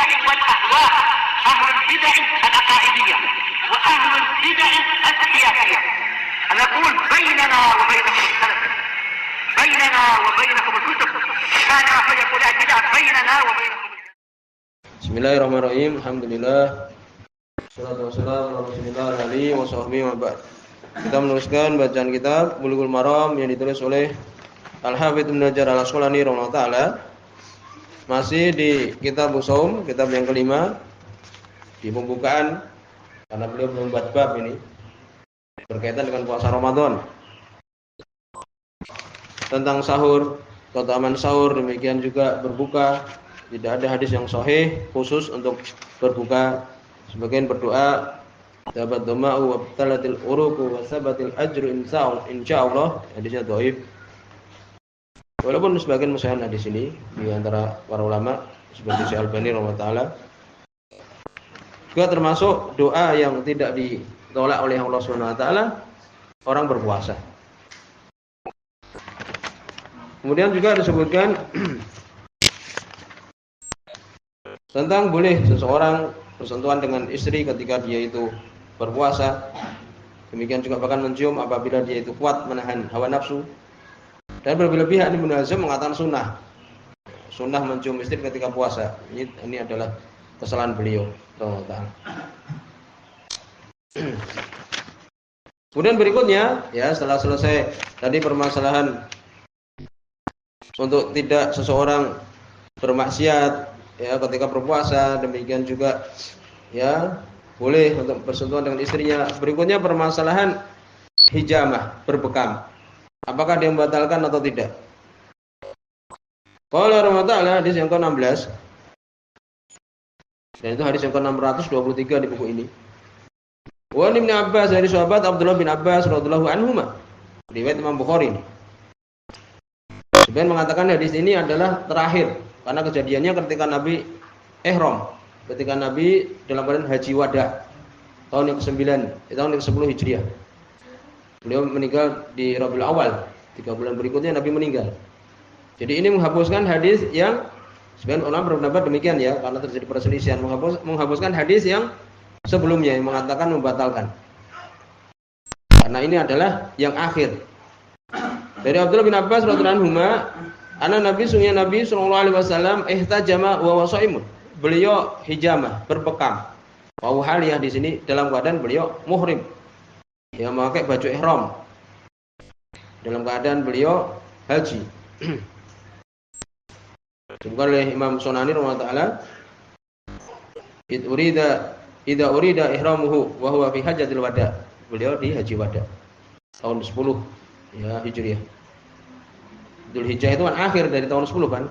البدع والأهواء، أهل البدع العقائدية وأهل البدع السياسية. نقول بيننا وبينكم السلف، بيننا وبينكم الكتب، كان فيقول البدع بيننا وبينكم. Bismillahirrahmanirrahim. Alhamdulillah. Wassalatu wassalamu ala Rasulillah alihi washabbihi wa ba'd. Kita meneruskan bacaan kitab Bulughul Maram yang ditulis oleh Al-Hafidz Ibnu Hajar Al-Asqalani rahimahullah taala. Masih di kitab Shaum, kitab yang kelima. Di pembukaan karena beliau belum buat bab ini berkaitan dengan puasa Ramadan. Tentang sahur, keutamaan sahur, demikian juga berbuka. Tidak ada hadis yang sahih khusus untuk berbuka. Sebagian berdoa dapat doma'u wa talatil uruku wa sabatil ajru insyaallah. Hadisnya dhaif. Walaupun sebagian musyahan hadis ini di antara para ulama seperti Syekh Albani rahimahullah taala juga termasuk doa yang tidak ditolak oleh Allah Subhanahu wa taala orang berpuasa. Kemudian juga disebutkan tentang boleh seseorang bersentuhan dengan istri ketika dia itu berpuasa. Demikian juga bahkan mencium apabila dia itu kuat menahan hawa nafsu. Dan berlebih-lebihan Ibnu Hazm mengatakan sunnah. Sunnah mencium istri ketika puasa. Ini adalah kesalahan beliau. Kemudian berikutnya, ya setelah selesai tadi permasalahan untuk tidak seseorang bermaksiat ya ketika berpuasa, demikian juga ya boleh untuk bersentuhan dengan istrinya. Berikutnya permasalahan hijamah, berbekam. Apakah dia membatalkan atau tidak? Qala rahimahullah hadis yang ke-16. Dan itu hadis yang ke-623 di buku ini. Wa Ibnu Abbas dari sahabat Abdullah bin Abbas radhiyallahu anhuma. Riwayat Imam Bukhari ini. Sebenarnya mengatakan hadis ini adalah terakhir karena kejadiannya ketika Nabi ihram, ketika Nabi dalam keadaan haji wada tahun yang ke-9, tahun yang ke-10 Hijriah. Beliau meninggal di Rabiul Awal, 3 bulan berikutnya Nabi meninggal. Jadi ini menghapuskan hadis yang sebenarnya ulama berpendapat demikian ya, karena terjadi perselisihan, menghapuskan hadis yang sebelumnya yang mengatakan membatalkan. Karena ini adalah yang akhir. Dari Abdullah bin Abbas radhiyallahu anhu, anak Nabi sungguh Nabi sallallahu alaihi wasallam ihtajama wa wasaimun. Beliau hijamah, berbekam. Wa haliyah di sini dalam keadaan beliau muhrim. Dia memakai baju ihram. Dalam keadaan beliau haji. Disebutkan oleh Imam Sunani rahimahullah taala, idza urida ihramuhu wa huwa fi hajjatil wada. Beliau di haji wada tahun 10 ya Hijriah. Dzulhijjah itu kan akhir dari tahun 10 kan.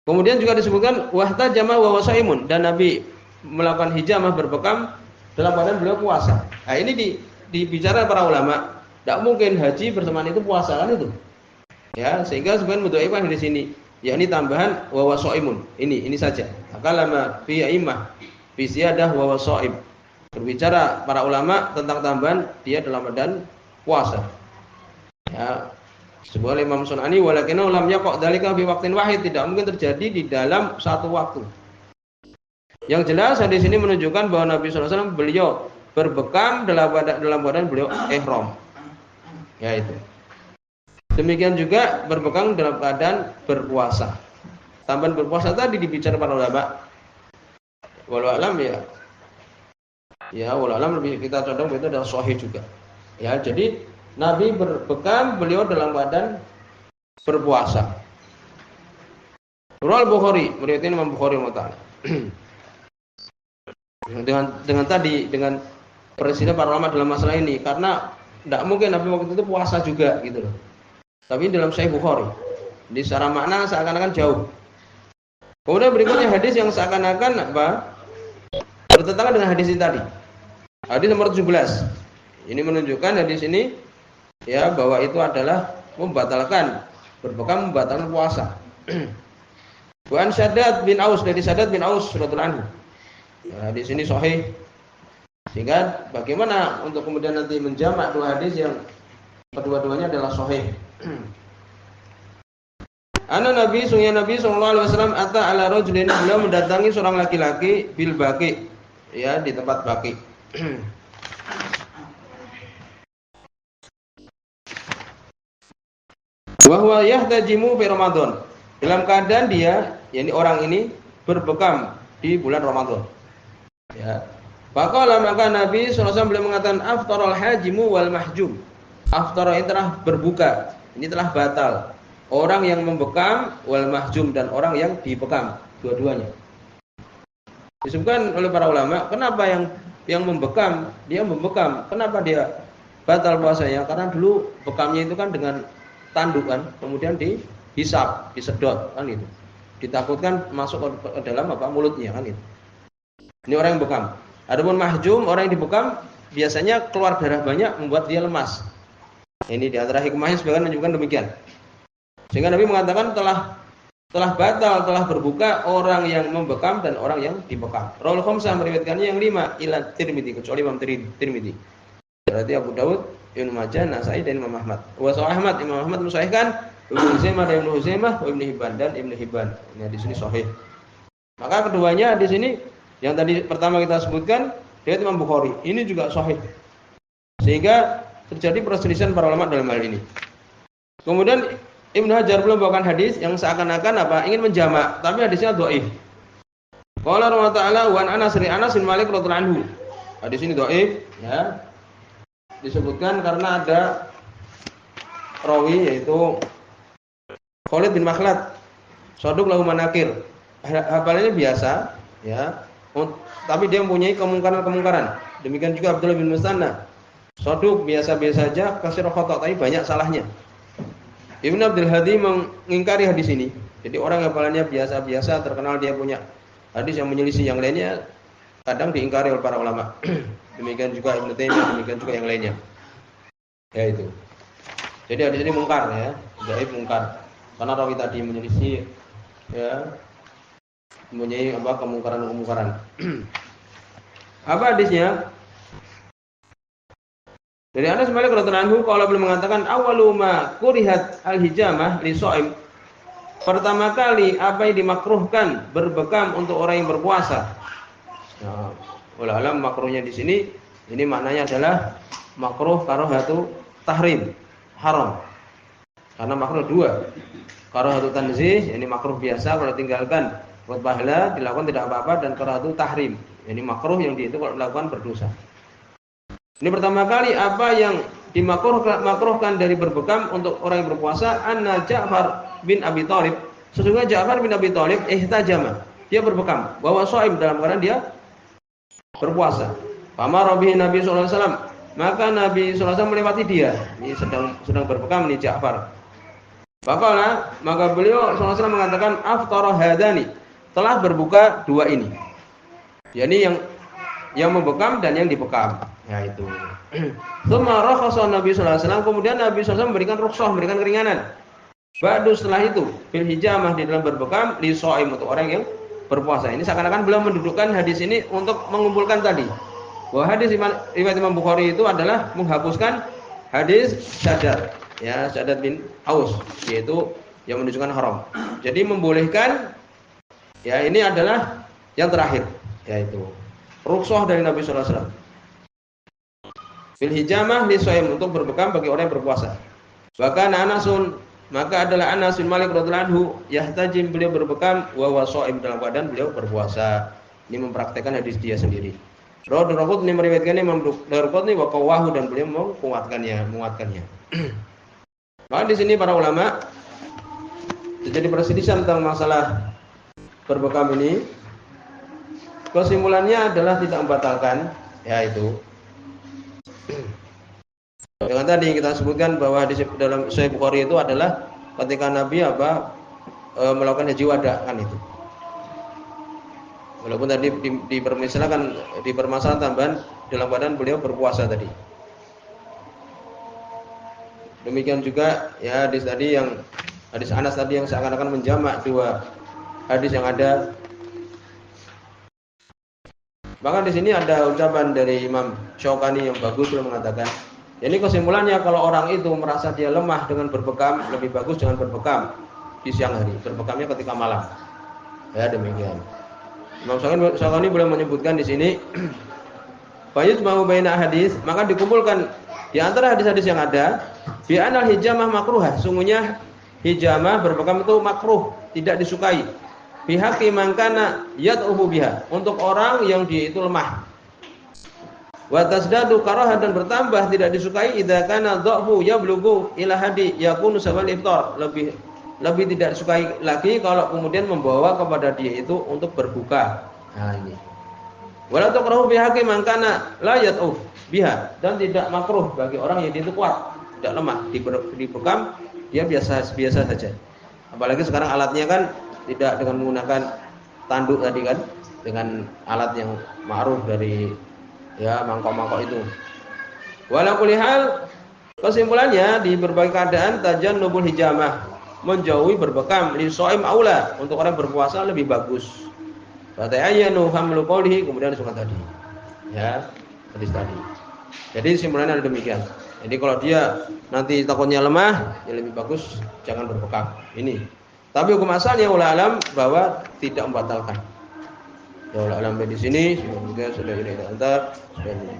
Kemudian juga disebutkan wahtajama wa wasaimun, dan Nabi melakukan hijamah berbekam dalam keadaan beliau puasa. Nah, ini dibicara para ulama, tidak mungkin haji bersamaan itu puasa kan itu. Ya, sehingga sebenarnya mudhaifah di sini, yakni tambahan wa wasaimun. Ini saja. Akalama fi a'immah fi ziyadah wa wasaim. Berbicara para ulama tentang tambahan dia dalam keadaan puasa. Ya, sebuah Imam Sunani walakinna lam yaqa dzalika fi waqtin wahid, tidak mungkin terjadi di dalam satu waktu. Yang jelas di sini menunjukkan bahwa Nabi sallallahu alaihi wasallam beliau berbekam dalam keadaan beliau ihram. Ya itu. Demikian juga berbekam dalam keadaan berpuasa. Tambahan berpuasa tadi dibicara para ulama. Wallahu alam ya. Ya, wallahu alam lebih kita condong itu adalah sahih juga. Ya, jadi Nabi berbekam beliau dalam keadaan berpuasa. Riwayat Bukhari, meriwayatkan Imam Bukhari rahimahullah. dengan perselisihan para ulama dalam masalah ini, karena tidak mungkin Nabi waktu itu puasa juga gitu loh. Tapi dalam Sahih Bukhari, di secara makna seakan-akan jauh. Kemudian berikutnya hadis yang seakan-akan bertentangan dengan hadis ini tadi. Hadis nomor 17. Ini menunjukkan hadis ini ya bahwa itu adalah membatalkan berbekam, membatalkan puasa. Buan Shaddad bin Aus, dari Shaddad bin Aus radhiyallahu anhu. Ya, di sini sahih. Sehingga bagaimana untuk kemudian nanti menjamak dua hadis yang kedua-duanya adalah sahih. Nabi sallallahu alaihi wasallam ata ala rajulin, beliau mendatangi seorang laki-laki bil baqi, ya di tempat baqi. Wa huwa yahtajimu fi Ramadan. Dalam keadaan dia, yakni orang ini berbekam di bulan Ramadan. Ya. Faqala, maka Nabi sallallahu alaihi wasallam beliau mengatakan aftaral hajimu wal mahjum. Aftara ini telah berbuka, ini telah batal. Orang yang membekam wal mahjum dan orang yang dibekam, dua-duanya. Disebutkan oleh para ulama, kenapa yang membekam, dia membekam, kenapa dia batal puasanya? Karena dulu bekamnya itu kan dengan tanduk kan, kemudian dihisap, disedot kan itu. Ditakutkan masuk ke dalam mulutnya kan itu. Ini orang yang bekam. Adapun mahjum, orang yang dibekam biasanya keluar darah banyak membuat dia lemas. Ini di antara hikmahnya sebagian menunjukkan demikian. Sehingga Nabi mengatakan telah batal, telah berbuka orang yang membekam dan orang yang dibekam. Rawal khamsah meriwayatkannya yang 5 ila Tirmidzi, kecuali Imam Tirmidzi. Berarti Abu Dawud, Ibnu Majah, Nasai dan Imam Ahmad. Wa Sahih Ahmad, Imam Ahmad mensahihkan, Ibnu Huzaimah dan Ibnu Huzaimah, Ibnu Hibban dan Ibnu Hibban. Ini di sini sahih. Maka keduanya di sini yang tadi pertama kita sebutkan riwayat Imam Bukhari, ini juga sahih. Sehingga terjadi perselisihan para ulama dalam hal ini. Kemudian Ibnu Hajar belum membawakan hadis yang seakan-akan ingin menjamak, tapi hadisnya dhaif. Qala Rasulullah Ta'ala wa Anas bin Malik radhiyallahu anhu. Hadis ini dhaif, ya. Disebutkan karena ada rawi yaitu Khalid bin Makhlad, saduq lahu manakir. Hafalannya biasa, ya. Tapi dia mempunyai kemungkaran-kemungkaran. Demikian juga Abdullah bin Musanna. Saduq biasa-biasa saja, kasir khata', tapi banyak salahnya. Ibnu Abdul Hadi mengingkari hadis ini. Jadi orang yang hafalannya biasa-biasa, terkenal dia punya hadis yang menyelisih yang lainnya, kadang diingkari oleh para ulama. Demikian juga Ibnu Taimiyah, demikian juga yang lainnya. Ya itu. Jadi hadis ini mungkar, ya, dhaif mungkar. Karena rawi tadi menyelisih, ya, mempunyai kemungkaran-kemungkaran. Apa hadisnya? Dari Anas bin Malik radhiyallahu anhu, kalau beliau mengatakan awalu ma kurihat al-hijamah li shaim. Pertama kali apa yang dimakruhkan berbekam untuk orang yang berpuasa. Nah, ulama makruhnya di sini ini maknanya adalah makruh karahatu tahrim, haram. Karena makruh dua. Karahatu tanzih, ini makruh biasa kalau tinggalkan buat pahala dilakukan tidak apa-apa, dan karahatu tahrim, ini makruh yang itu kalau dilakukan berdosa. Ini pertama kali apa yang dimakruhkan dari berbekam untuk orang yang berpuasa. Anna Ja'far bin Abi Thalib, sesungguhnya Ja'far bin Abi Thalib ihtajama, dia berbekam, bahwa shaim dalam keadaan dia berpuasa. Famara bihi Nabi sallallahu alaihi wasallam, maka Nabi sallallahu alaihi wasallam melewati dia, ini sedang berbekam nih Ja'far. Faqala, maka beliau sallallahu alaihi wasallam mengatakan aftara hadani, telah berbuka dua ini. yakni yang membekam dan yang dibekam. Ya itu. Tsumma rakhasa Nabi sallallahu alaihi wasallam, kemudian Nabi sallallahu alaihi wasallam memberikan rukhsah, memberikan keringanan. Ba'du setelah itu fil hijamah, di dalam berbekam, li shaim, untuk orang yang berpuasa. Ini seakan-akan beliau mendudukkan hadis ini untuk mengumpulkan tadi bahwa hadis riwayat Imam Bukhari itu adalah menghapuskan hadis Syaddad, ya, Syaddad bin Aus, yaitu yang menunjukkan haram. Jadi membolehkan, ya, ini adalah yang terakhir, yaitu rukhsah dari Nabi sallallahu alaihi wasallam. Fil hijamah li shaim, untuk berbekam bagi orang yang berpuasa. Bahkan Anasun, maka adalah Anas bin Malik radhiyallahu anhu, yahtajim, beliau berbekam, wa huwa shaim, dalam keadaan beliau berpuasa. Ini mempraktikkan hadis dia sendiri. Rawi Daraqutni meriwayatkannya, Imam Daraqutni wa qawahu, dan beliau menguatkannya. Maka di sini para ulama terjadi perselisihan tentang masalah berbekam ini. Kesimpulannya adalah tidak membatalkan, yaitu dengan tadi kita sebutkan bahwa di dalam Sahih Bukhari itu adalah ketika Nabi melakukan haji wada, kan itu. Walaupun tadi dipermasalahkan tambahan dalam keadaan beliau berpuasa tadi. Demikian juga ya hadis Anas tadi yang seakan-akan menjamak dua hadis yang ada. Bahkan di sini ada ucapan dari Imam Syaukani yang bagus, beliau mengatakan, ini kesimpulannya kalau orang itu merasa dia lemah dengan berbekam, lebih bagus dengan berbekam. di siang hari, berbekamnya ketika malam. Ya demikian. Imam Syaukani boleh menyebutkan di sini Fayuz mau baina hadis, maka dikumpulkan di antara hadis-hadis yang ada bi anal hijamah makruhah, sungguhnya hijamah berbekam itu makruh, tidak disukai. Bihaqi mangkana yad'uhu biha, untuk orang yang dia itu lemah. Wa tasdadu karahah, dan bertambah tidak disukai idza kana dha'fu yablughu ila hadi yakunu sabal iftar, lebih tidak disukai lagi kalau kemudian membawa kepada dia itu untuk berbuka. Nah ini. Wala tukrahu bihaqi mangkana la yad'uf biha, dan tidak makruh bagi orang yang dia itu kuat, tidak lemah, dibekam dia biasa saja. Apalagi sekarang alatnya kan tidak dengan menggunakan tanduk tadi kan, dengan alat yang ma'ruf dari ya mangkok-mangkok itu. Wala kulli hal, kesimpulannya di berbagai keadaan tajannubul hijamah, menjauhi berbekam li shaim aula, untuk orang berpuasa lebih bagus. Fata'ayyanu hamlu qawlihi, kemudian disebut tadi. Ya, hadis tadi. Jadi kesimpulannya ada demikian. Jadi kalau dia nanti takutnya lemah, ya lebih bagus jangan berbekam. Ini. Tapi hukum asalnya ulama alam bahwa tidak membatalkan. Ya ulama alam di sini sudah ini antar sudah ini.